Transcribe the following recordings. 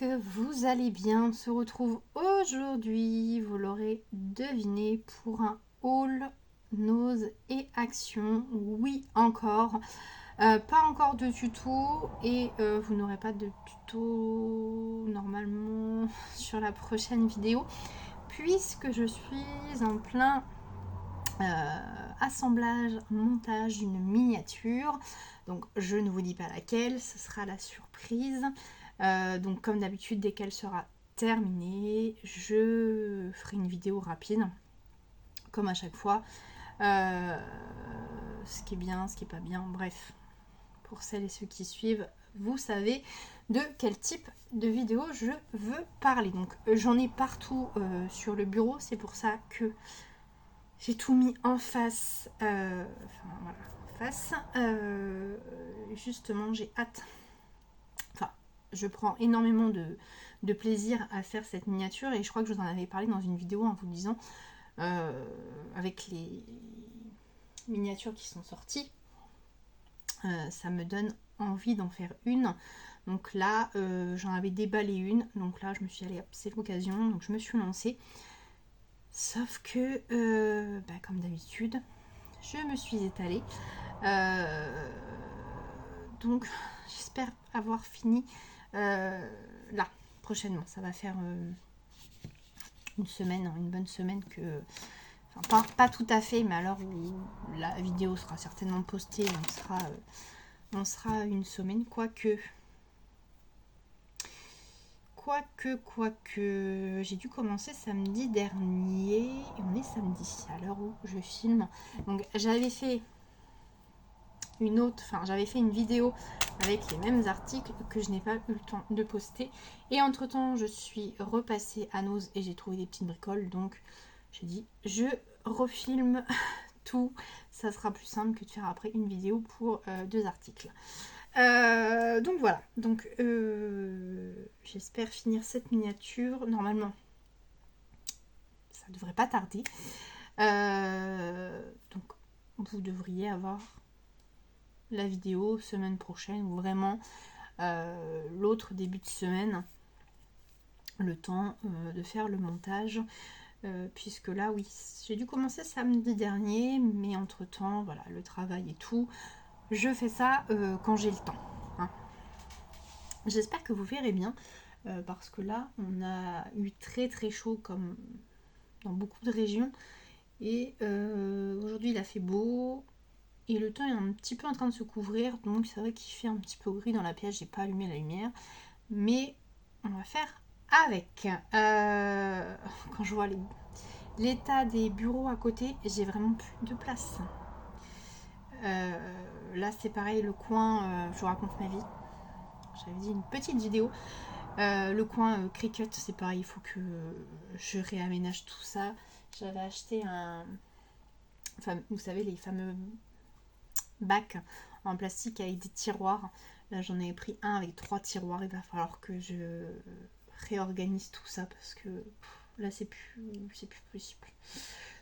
que vous allez bien. On se retrouve aujourd'hui, vous l'aurez deviné, pour un haul Nose et Action. Oui, encore. Pas encore de tuto et vous n'aurez pas de tuto normalement sur la prochaine vidéo puisque je suis en plein assemblage, montage d'une miniature. Donc je ne vous dis pas laquelle, ce sera la surprise. Donc comme d'habitude, dès qu'elle sera terminée, je ferai une vidéo rapide, comme à chaque fois. Ce qui est bien, ce qui est pas bien, bref. Pour celles et ceux qui suivent, vous savez de quel type de vidéo je veux parler. Donc j'en ai partout sur le bureau, c'est pour ça que j'ai tout mis en face. Enfin voilà, en face. Justement, j'ai hâte. Enfin, je prends énormément de plaisir à faire cette miniature et je crois que je vous en avais parlé dans une vidéo en vous disant avec les miniatures qui sont sorties, ça me donne envie d'en faire une. Donc là, j'en avais déballé une. Donc là, je me suis allée, c'est l'occasion. Donc je me suis lancée. Sauf que, comme d'habitude, je me suis étalée. Donc j'espère avoir fini là, prochainement. Ça va faire une semaine, une bonne semaine que... Enfin, pas tout à fait, mais à l'heure où la vidéo sera certainement postée, on sera une semaine, quoique, j'ai dû commencer samedi dernier, et on est samedi, à l'heure où je filme. Donc j'avais fait j'avais fait une vidéo avec les mêmes articles que je n'ai pas eu le temps de poster. Et entre temps, je suis repassée à Nose et j'ai trouvé des petites bricoles, donc j'ai dit, je refilme tout, ça sera plus simple que de faire après une vidéo pour deux articles. Donc voilà, donc j'espère finir cette miniature. Normalement, ça devrait pas tarder. Donc vous devriez avoir la vidéo semaine prochaine ou vraiment l'autre début de semaine, le temps de faire le montage. Puisque là, oui, j'ai dû commencer samedi dernier, mais entre temps, voilà, le travail et tout, je fais ça quand j'ai le temps. Hein. J'espère que vous verrez bien, parce que là, on a eu très très chaud comme dans beaucoup de régions. Et aujourd'hui, il a fait beau et le temps est un petit peu en train de se couvrir, donc c'est vrai qu'il fait un petit peu gris dans la pièce. J'ai pas allumé la lumière, mais on va faire avec. Quand je vois l'état des bureaux à côté, j'ai vraiment plus de place. Là c'est pareil, le coin, je vous raconte ma vie. J'avais dit une petite vidéo. Le coin Cricut, c'est pareil, il faut que je réaménage tout ça. J'avais acheté enfin, vous savez, les fameux bacs en plastique avec des tiroirs. Là j'en ai pris un avec 3 tiroirs. Il va falloir que je réorganise tout ça parce que là c'est plus possible.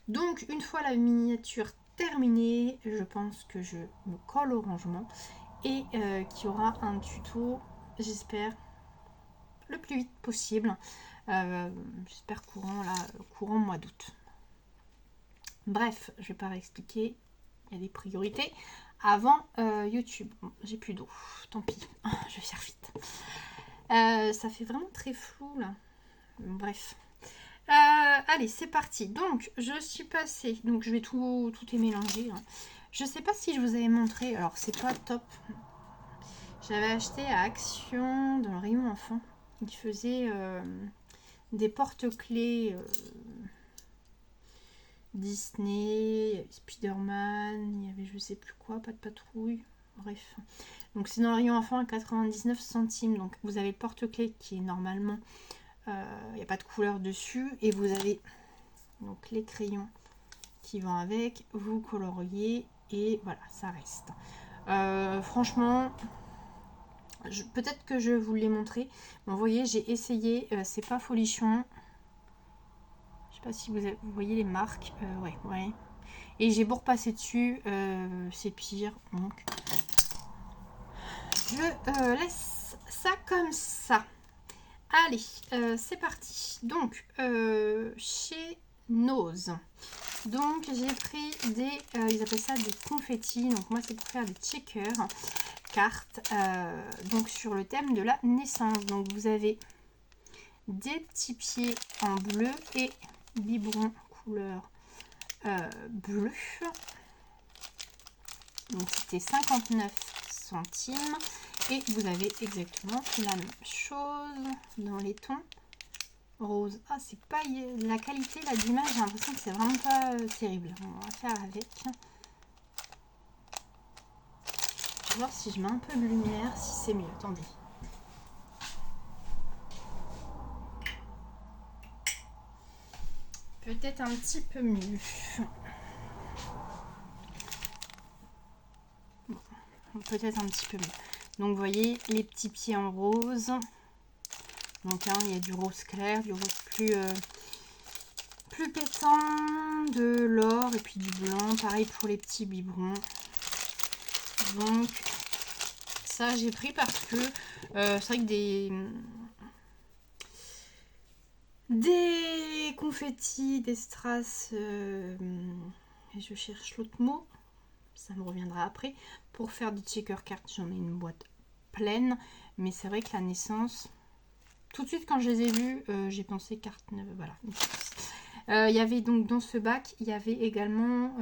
Donc une fois la miniature terminée, je pense que je me colle au rangement et qu'il y aura un tuto, j'espère, le plus vite possible. J'espère courant mois d'août. Bref, je vais pas réexpliquer. Il y a des priorités avant YouTube. Bon, j'ai plus d'eau, tant pis. Je vais faire vite. Ça fait vraiment très flou là. Bref. Allez, c'est parti. Donc, je suis passée. Donc, je vais tout est mélangé. Hein. Je sais pas si je vous avais montré. Alors, c'est pas top. J'avais acheté à Action dans le rayon enfant. Ils faisaient des porte-clés Disney, Spider-Man. Il y avait je sais plus quoi, pas de patrouille. Bref. Donc, c'est dans le rayon enfant à 99 centimes. Donc, vous avez le porte-clés qui est normalement. Il n'y a pas de couleur dessus. Et vous avez donc les crayons qui vont avec. Vous coloriez. Et voilà, ça reste. Franchement, peut-être que je vous l'ai montré. Bon, vous voyez, j'ai essayé. C'est pas folichon. Je sais pas si vous voyez les marques. Ouais. Et j'ai beau repasser dessus. C'est pire. Donc, je laisse ça comme ça. Allez, c'est parti. Donc, chez Nose. Donc, j'ai pris des, ils appellent ça des confettis. Donc, moi, c'est pour faire des checkers cartes. Donc, sur le thème de la naissance. Donc, vous avez des petits pieds en bleu et biberon couleur bleu. Donc, c'était 59 centimes. Et vous avez exactement la même chose dans les tons rose. Ah, c'est pas la qualité là d'image, j'ai l'impression que c'est vraiment pas terrible. On va faire avec. Je vais voir si je mets un peu de lumière, si c'est mieux. Attendez. Peut-être un petit peu mieux. Bon, peut-être un petit peu mieux. Donc vous voyez les petits pieds en rose. Donc hein, il y a du rose clair, du rose plus pétant, de l'or et puis du blanc. Pareil pour les petits biberons. Donc ça j'ai pris parce que c'est vrai que des confettis, des strass, et je cherche l'autre mot, ça me reviendra après. Pour faire des checker cards, j'en ai une boîte pleine, mais c'est vrai que la naissance, tout de suite quand je les ai vus, j'ai pensé carte neuve, voilà. Il y avait donc dans ce bac, il y avait également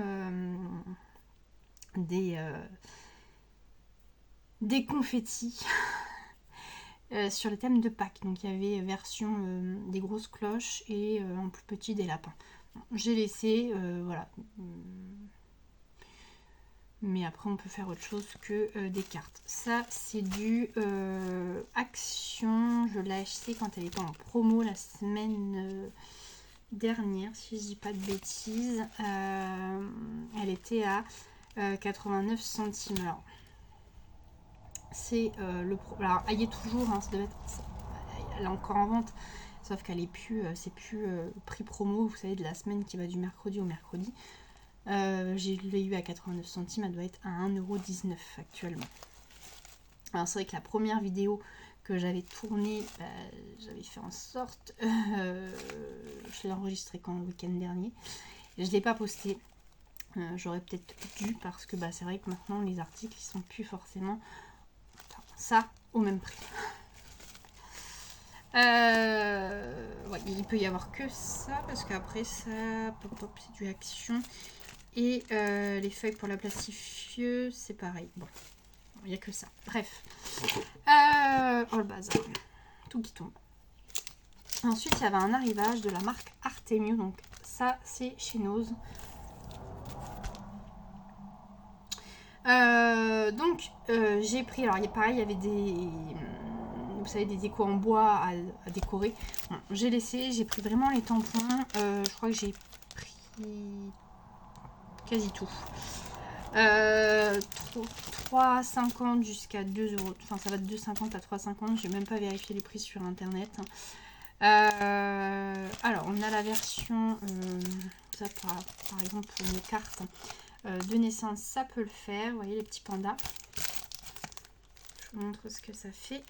des confettis sur le thème de Pâques. Donc il y avait version des grosses cloches et en plus petit des lapins. Bon, j'ai laissé, voilà. Mais après on peut faire autre chose que des cartes. Ça c'est du Action. Je l'ai acheté quand elle était en promo la semaine dernière, si je dis pas de bêtises. Elle était à 89 centimes. Alors c'est alors elle y est toujours, hein, ça doit être, elle est encore en vente, sauf qu'elle est plus, c'est plus prix promo, vous savez, de la semaine qui va du mercredi au mercredi. Je l'ai eu à 89 centimes, elle doit être à 1,19 € actuellement. Alors c'est vrai que la première vidéo que j'avais tournée, j'avais fait en sorte, je l'ai enregistrée quand le week-end dernier, et je ne l'ai pas posté. J'aurais peut-être dû, parce que c'est vrai que maintenant les articles ils sont plus forcément ça au même prix. Ouais, il peut y avoir que ça, parce qu'après ça, pop, c'est du Action. Et les feuilles pour la plastifieuse, c'est pareil. Bon, il n'y a que ça. Bref. Oh le bazar. Tout qui tombe. Ensuite, il y avait un arrivage de la marque Artemio. Donc ça, c'est chez Nose. Donc j'ai pris, alors pareil, il y avait des, vous savez, des décos en bois à décorer. Bon, j'ai laissé, j'ai pris vraiment les tampons. Je crois que j'ai pris quasi tout. 3,50 jusqu'à 2 €. Enfin, ça va de 2,50 à 3,50. J'ai même pas vérifié les prix sur internet. Alors, on a la version, ça par exemple pour une carte de naissance, ça peut le faire. Vous voyez les petits pandas. Je vous montre ce que ça fait.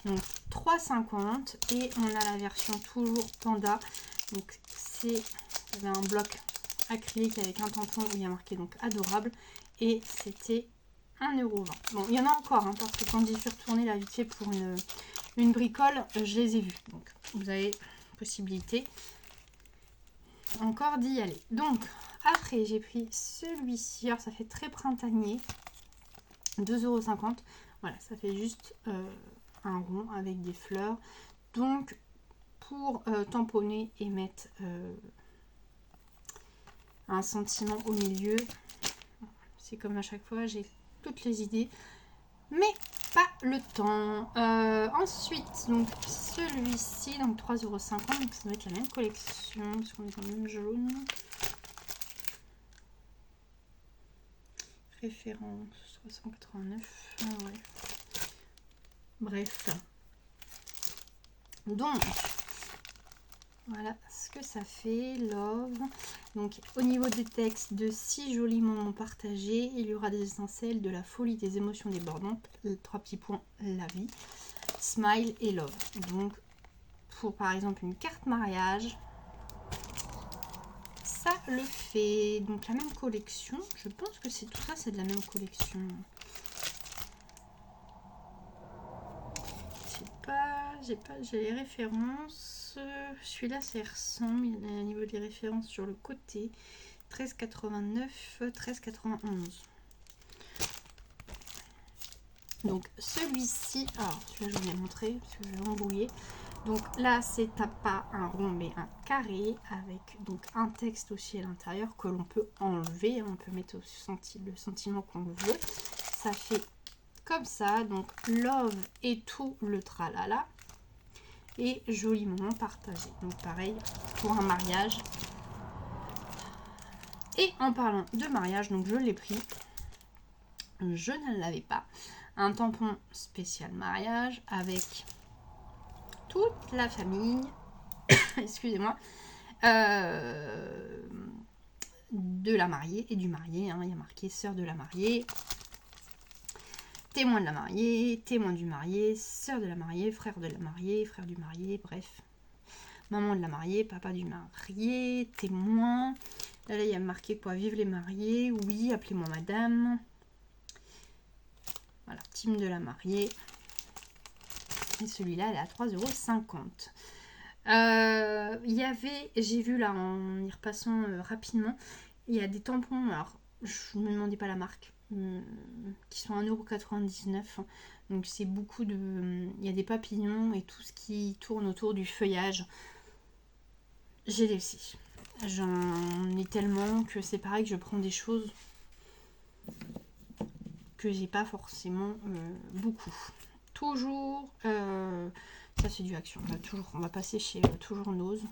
Donc 3,50 et on a la version toujours panda. Donc c'est un bloc acrylique avec un tampon où il y a marqué donc adorable et c'était 1,20 €. Bon, il y en a encore hein, parce que quand j'y suis retournée là vite fait pour une bricole, je les ai vus. Donc vous avez possibilité encore d'y aller. Donc après j'ai pris celui-ci. Alors ça fait très printanier. 2,50 €. Voilà, ça fait juste un rond avec des fleurs. Donc pour tamponner et mettre un sentiment au milieu, c'est comme à chaque fois, j'ai toutes les idées mais pas le temps. Ensuite donc celui-ci, donc 3,50 €, donc ça doit être la même collection parce qu'on est quand même jaune. Référence 389. Ah ouais. Bref. Donc, voilà ce que ça fait, Love. Donc, au niveau des textes, de 6 jolis moments partagés, il y aura des étincelles, de la folie, des émotions débordantes, 3 petits points, la vie. smile et love. Donc pour par exemple une carte mariage, ça le fait. Donc la même collection, je pense que c'est tout ça, c'est de la même collection. J'ai les références. Celui-là c'est ressemble, il y a un niveau des références sur le côté. 13,89, 13,91. Donc celui-ci, alors celui-là je vous l'ai montré parce que je vais l'embrouiller. Donc là c'est pas un rond mais un carré avec donc un texte aussi à l'intérieur que l'on peut enlever. On peut mettre le sentiment qu'on veut. Ça fait comme ça, donc love et tout le tralala. Et joli moment partagé. Donc pareil pour un mariage. Et en parlant de mariage, donc je l'ai pris. Je ne l'avais pas. Un tampon spécial mariage avec toute la famille. Excusez-moi. De la mariée et du marié. Hein. Il y a marqué sœur de la mariée. Témoin de la mariée, témoin du marié, sœur de la mariée, frère de la mariée, frère du marié, bref. Maman de la mariée, papa du marié, témoin. Là, il y a marqué quoi? Vive les mariés, oui, appelez-moi madame. Voilà, team de la mariée. Et celui-là, elle est à 3,50 €. Il y avait, j'ai vu là en y repassant rapidement, il y a des tampons, alors je ne me demandais pas la marque, qui sont à 1,99 €. Donc c'est beaucoup de... Il y a des papillons et tout ce qui tourne autour du feuillage. J'ai laissé. J'en ai tellement que c'est pareil que je prends des choses que j'ai pas forcément beaucoup. Toujours, ça c'est du Action. On va passer chez toujours Nose.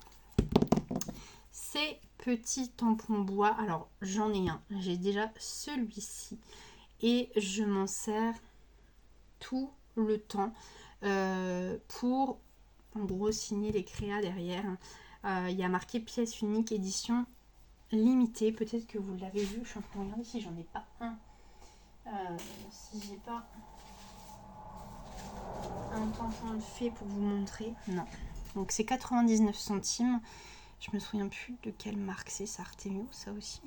Ces petits tampons bois, alors j'en ai un. J'ai déjà celui-ci et je m'en sers tout le temps pour en gros signer les créas derrière. Il y a marqué pièce unique édition limitée. Peut-être que vous l'avez vu. Je suis en train de regarder si j'en ai pas un. Si j'ai pas un tampon fait pour vous montrer. Non. Donc c'est 99 centimes. Je me souviens plus de quelle marque c'est. C'est Artemio, ça aussi.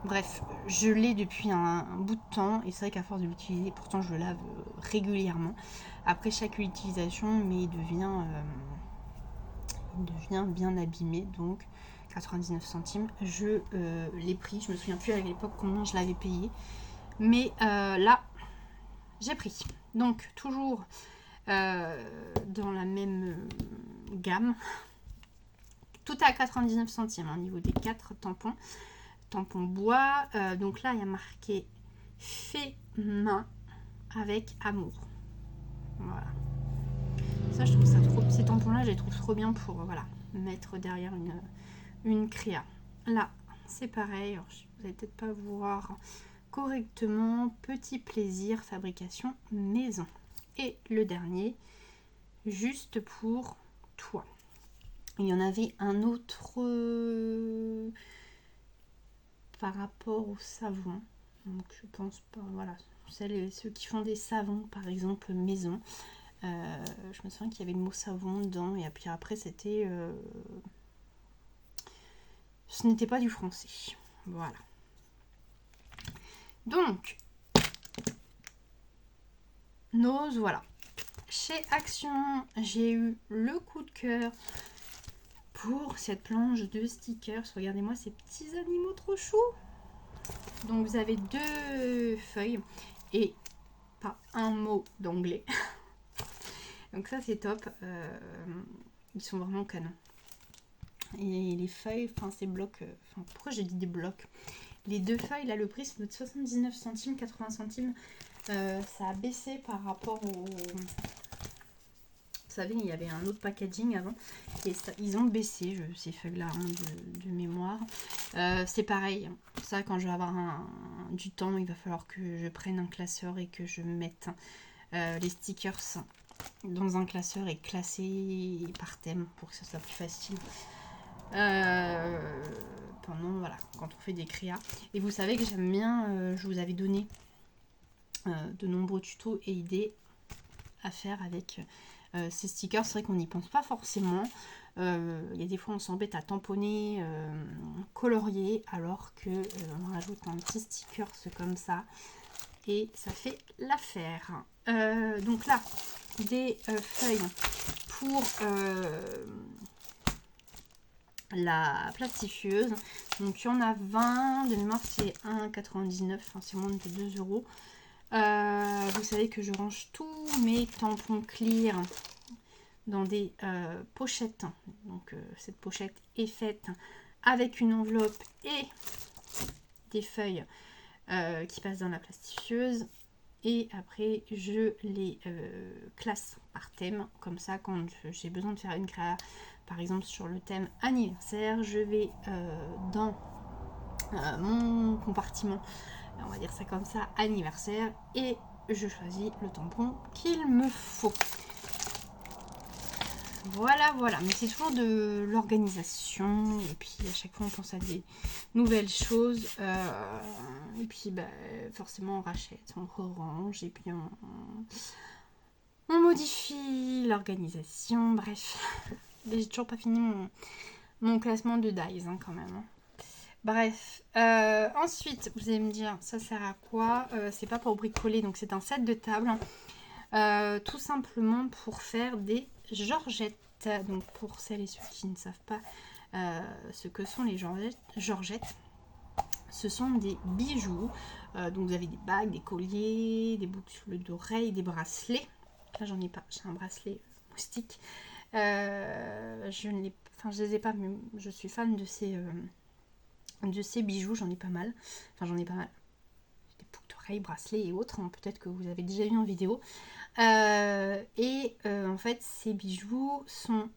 Bref, je l'ai depuis un bout de temps et c'est vrai qu'à force de l'utiliser, pourtant je le lave régulièrement. Après chaque utilisation, mais il devient bien abîmé, donc 99 centimes. Je l'ai pris, je me souviens plus à l'époque combien je l'avais payé, mais là j'ai pris. Donc toujours dans la même gamme, tout à 99 centimes au niveau des 4 tampons. Tampon bois, donc là il y a marqué fait main avec amour. Voilà, ça je trouve ça trop, ces tampons là je les trouve trop bien pour voilà, mettre derrière une créa. Là c'est pareil, alors, vous allez peut-être pas voir correctement. Petit plaisir fabrication maison. Et le dernier, juste pour toi. Il y en avait un autre par rapport au savon, donc je pense pas, voilà, ceux qui font des savons par exemple maison, je me souviens qu'il y avait le mot savon dedans et puis après c'était ce n'était pas du français, voilà. Donc Nose, voilà, chez Action j'ai eu le coup de cœur pour cette planche de stickers. Regardez-moi ces petits animaux trop choux. Donc vous avez 2 feuilles et pas un mot d'anglais. Donc ça c'est top. Ils sont vraiment canons. Et les feuilles, enfin ces blocs, pourquoi j'ai dit des blocs? Les 2 feuilles, là le prix c'est de 79 centimes, 80 centimes. Ça a baissé par rapport au... Vous savez, il y avait un autre packaging avant et ça, ils ont baissé ces feuilles-là de mémoire. C'est pareil, ça quand je vais avoir du temps, il va falloir que je prenne un classeur et que je mette les stickers dans un classeur et classer par thème pour que ça soit plus facile. Pendant, voilà, quand on fait des créas. Et vous savez que j'aime bien, je vous avais donné de nombreux tutos et idées à faire avec ces stickers. C'est vrai qu'on n'y pense pas forcément. Il y a des fois on s'embête à tamponner, colorier, alors que on rajoute un petit sticker comme ça et ça fait l'affaire. Donc là, des feuilles pour la plastifieuse. Donc il y en a 20, de mémoire c'est 1,99, enfin c'est moins de 2 euros. Vous savez que je range tous mes tampons clear dans des pochettes. Donc cette pochette est faite avec une enveloppe et des feuilles qui passent dans la plastifieuse. Et après je les classe par thème. Comme ça, quand j'ai besoin de faire une créa, par exemple sur le thème anniversaire, je vais dans mon compartiment, on va dire ça comme ça, anniversaire, et je choisis le tampon qu'il me faut. Voilà, voilà, mais c'est toujours de l'organisation, et puis à chaque fois on pense à des nouvelles choses, et puis bah, forcément on rachète, on range, et puis on modifie l'organisation, bref. J'ai toujours pas fini mon classement de dies quand même. Hein. Bref, ensuite vous allez me dire ça sert à quoi? C'est pas pour bricoler, donc c'est un set de table, tout simplement pour faire des georgettes. Donc pour celles et ceux qui ne savent pas ce que sont les georgettes, ce sont des bijoux. Donc vous avez des bagues, des colliers, des boucles d'oreilles, des bracelets. Là j'en ai pas, j'ai un bracelet moustique. Je les ai pas, mais je suis fan de ces bijoux, j'en ai pas mal. Enfin j'en ai pas mal. Des boucles d'oreilles, bracelets et autres. Hein, peut-être que vous avez déjà vu en vidéo. En fait ces bijoux sont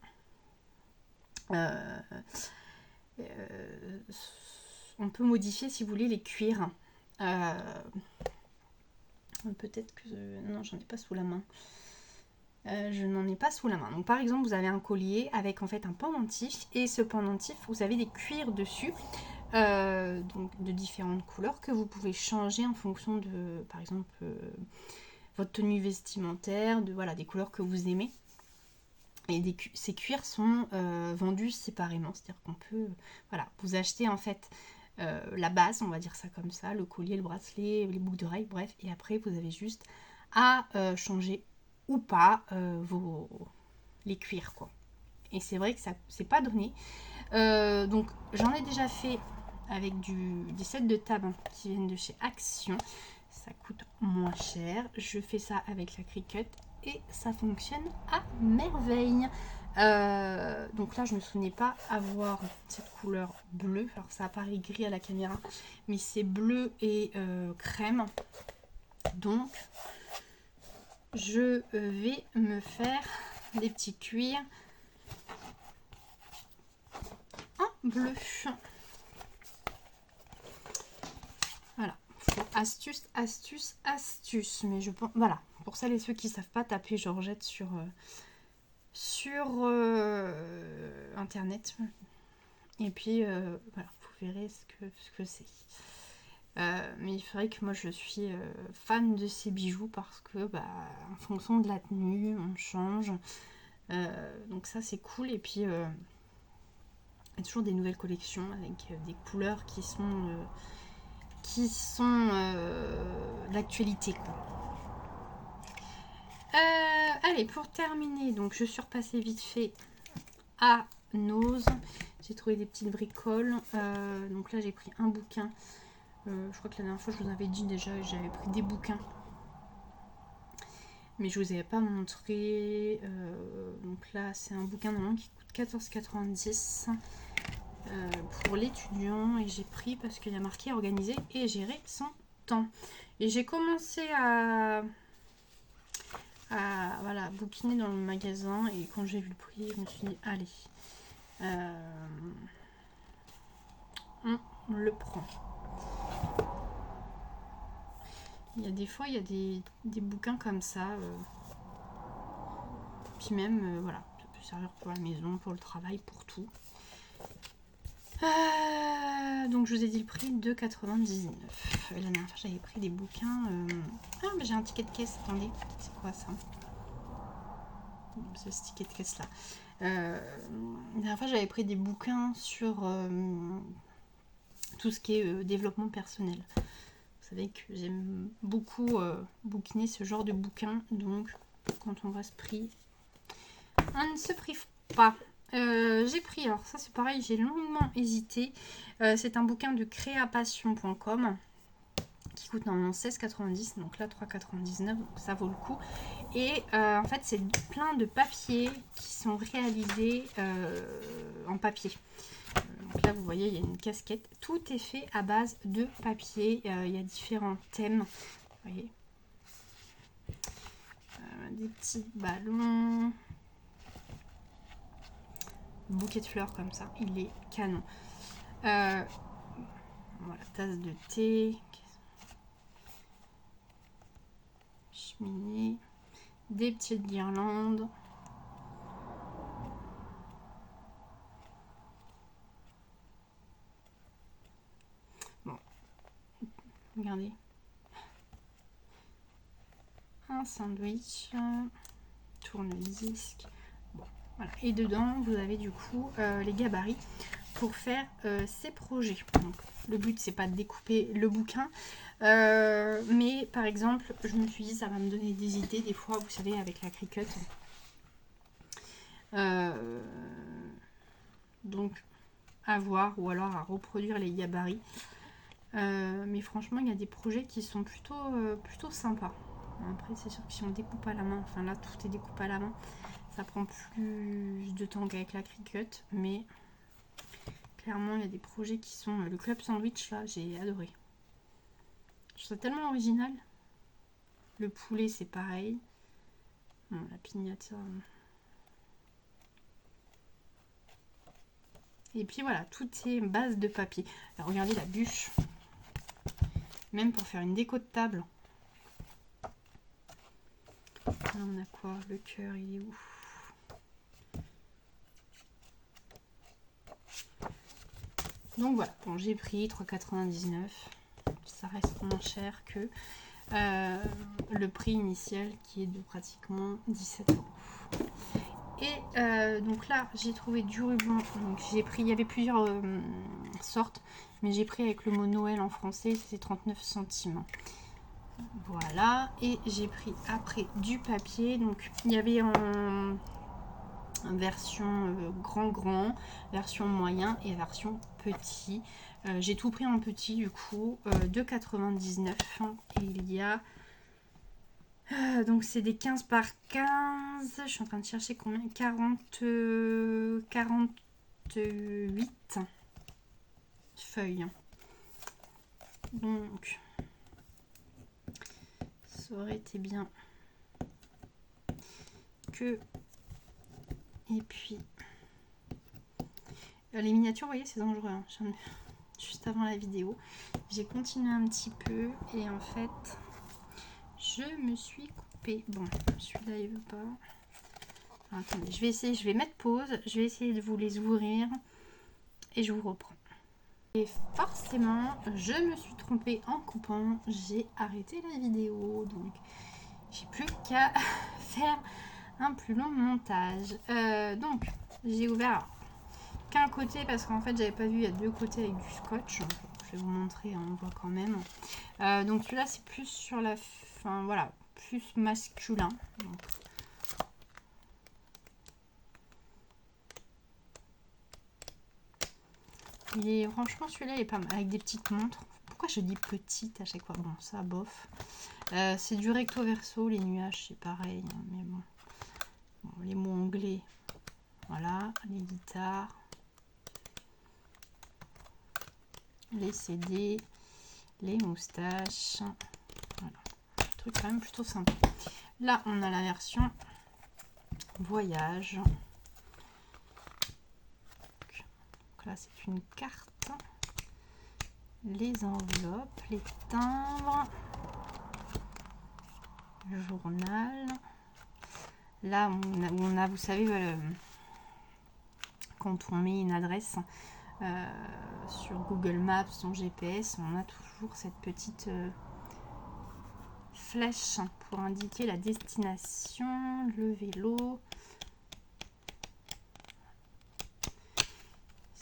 on peut modifier si vous voulez les cuirs. Peut-être que non, j'en ai pas sous la main. Je n'en ai pas sous la main. Donc par exemple vous avez un collier avec en fait un pendentif, et ce pendentif vous avez des cuirs dessus, donc de différentes couleurs que vous pouvez changer en fonction de par exemple votre tenue vestimentaire, voilà, des couleurs que vous aimez. Et ces cuirs sont vendus séparément, c'est-à-dire qu'on peut, voilà, vous achetez en fait la base, on va dire ça comme ça, le collier, le bracelet, les boucles d'oreilles, bref, et après vous avez juste à changer ou pas les cuirs, quoi. Et c'est vrai que ça c'est pas donné. Donc j'en ai déjà fait avec des sets de table hein, qui viennent de chez Action. Ça coûte moins cher. Je fais ça avec la Cricut et ça fonctionne à merveille. Donc là je ne me souvenais pas avoir cette couleur bleue. Alors ça apparaît gris à la caméra, mais c'est bleu et crème. Donc je vais me faire des petits cuirs en bleu. Voilà. Astuce, astuce, astuce. Mais je pense, voilà, pour celles et ceux qui ne savent pas, taper georgette sur internet. Et puis voilà, vous verrez ce que c'est. Mais il faudrait que moi je suis fan de ces bijoux parce que bah, en fonction de la tenue, on change. Donc ça c'est cool. Et puis il y a toujours des nouvelles collections avec des couleurs qui sont l'actualité quoi. Allez, pour terminer, donc je suis repassée vite fait à Nose. J'ai trouvé des petites bricoles. Donc là j'ai pris un bouquin. Je crois que la dernière fois je vous avais dit déjà, j'avais pris des bouquins. Mais je vous avais pas montré. Donc là c'est un bouquin normalement qui coûte 14,90 pour l'étudiant. Et j'ai pris parce qu'il y a marqué organiser et gérer son temps. Et j'ai commencé à voilà, bouquiner dans le magasin, et quand j'ai vu le prix je me suis dit allez, on le prend. Il y a des fois il y a des bouquins comme ça, puis même voilà, ça peut servir pour la maison, pour le travail, pour tout. Donc je vous ai dit le prix de 2,99. La dernière fois j'avais pris des bouquins. Ah mais j'ai un ticket de caisse, attendez, c'est quoi ça? ce ticket de caisse là. La dernière fois j'avais pris des bouquins sur tout ce qui est développement personnel. Vous savez que j'aime beaucoup bouquiner ce genre de bouquins, donc quand on voit ce prix, on ne se prive pas. J'ai pris, alors ça c'est pareil, j'ai longuement hésité. C'est un bouquin de créapassion.com qui coûte normalement 16,90, donc là 3,99, donc ça vaut le coup. Et en fait c'est plein de papiers qui sont réalisés en papier. Donc là vous voyez il y a une casquette, tout est fait à base de papier. Il y a différents thèmes, vous voyez, des petits ballons, un bouquet de fleurs comme ça, il est canon. Voilà, tasse de thé, cheminée, des petites guirlandes. Bon, regardez. Un sandwich, tourne-disque. Bon, voilà. Et dedans, vous avez du coup les gabarits pour faire ces projets. Donc, le but, c'est pas de découper le bouquin. Mais par exemple, je me suis dit, ça va me donner des idées. Des fois, vous savez, avec la Cricut. Donc, à voir ou alors à reproduire les gabarits. Mais franchement, il y a des projets qui sont plutôt sympas. Après, c'est sûr que si on découpe à la main, enfin là, tout est découpé à la main, ça prend plus de temps qu'avec la Cricut. Mais clairement, il y a des projets qui sont... Le club sandwich, là, j'ai adoré. Je trouve ça tellement original. Le poulet, c'est pareil. Bon, la pignata... Et puis voilà, tout est base de papier. Alors regardez la bûche. Même pour faire une déco de table. Là on a quoi? Le cœur, il est où? Donc voilà, bon, j'ai pris 3,99. Ça reste moins cher que le prix initial qui est de pratiquement 17 euros. Et donc là, j'ai trouvé du ruban. Donc j'ai pris, il y avait plusieurs sortes, mais j'ai pris avec le mot Noël en français, c'était 39 centimes. Voilà, et j'ai pris après du papier. Donc il y avait en version grand, version moyen et version petit. J'ai tout pris en petit du coup, 2,99. Et il y a donc c'est des 15 par 15. Je suis en train de chercher combien, 48 feuilles. Donc ça aurait été bien que... Et puis les miniatures, vous voyez, c'est dangereux, hein. Juste avant la vidéo j'ai continué un petit peu et en fait je me suis coupée. Bon, celui-là il veut pas. Alors, attendez, je vais essayer, je vais mettre pause, je vais essayer de vous les ouvrir et je vous reprends. Et forcément je me suis trompée en coupant, j'ai arrêté la vidéo, donc j'ai plus qu'à faire un plus long montage. Donc j'ai ouvert qu'un côté parce qu'en fait j'avais pas vu, il y a deux côtés avec du scotch. Je vais vous montrer, on voit quand même. Donc celui-là c'est plus sur la fin, voilà, plus masculin. Donc, franchement celui-là il est pas mal, avec des petites montres. Pourquoi je dis petite à chaque fois? Bon, ça bof. C'est du recto verso, les nuages c'est pareil, hein, mais bon. Bon, les mots anglais, voilà, les guitares, les CD, les moustaches, voilà, un truc quand même plutôt sympa. Là on a la version voyage. Donc là c'est une carte, les enveloppes, les timbres, le journal. Là on a vous savez, quand on met une adresse sur Google Maps, son GPS, on a toujours cette petite flèche pour indiquer la destination, le vélo.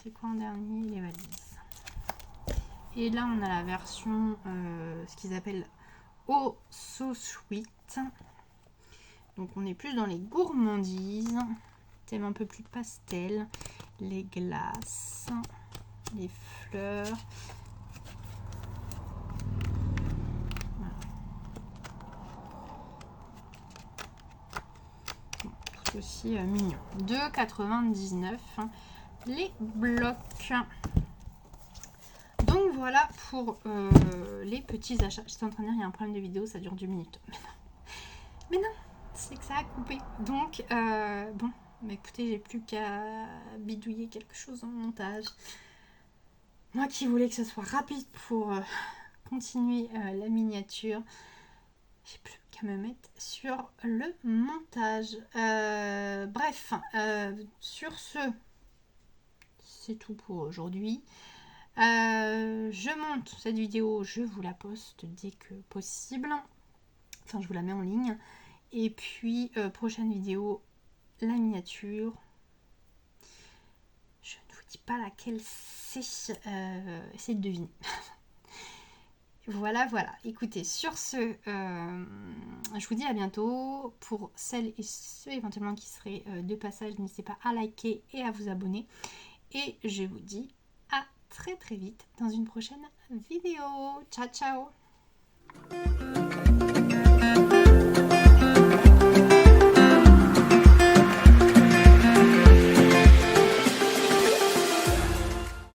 C'est quoi en dernier? Les valises. Et là, on a la version, ce qu'ils appellent Oh So Sweet. Donc, on est plus dans les gourmandises. Thème un peu plus pastel. Les glaces, les fleurs. Voilà. Bon, tout aussi mignon. 2,99 les blocs. Donc voilà pour les petits achats. J'étais en train de dire, il y a un problème de vidéo, ça dure 2 minutes. Mais non, c'est que ça a coupé. Donc, bon, bah écoutez, j'ai plus qu'à bidouiller quelque chose en montage. Moi qui voulais que ce soit rapide pour continuer la miniature, j'ai plus qu'à me mettre sur le montage. Bref, sur ce, c'est tout pour aujourd'hui. Je monte cette vidéo, je vous la poste dès que possible. Enfin, je vous la mets en ligne. Et puis, prochaine vidéo, la miniature. Je ne vous dis pas laquelle c'est. Essayez de deviner. Voilà, voilà. Écoutez, sur ce, je vous dis à bientôt. Pour celles et ceux éventuellement qui seraient de passage, n'hésitez pas à liker et à vous abonner. Et je vous dis à très très vite dans une prochaine vidéo. Ciao, ciao!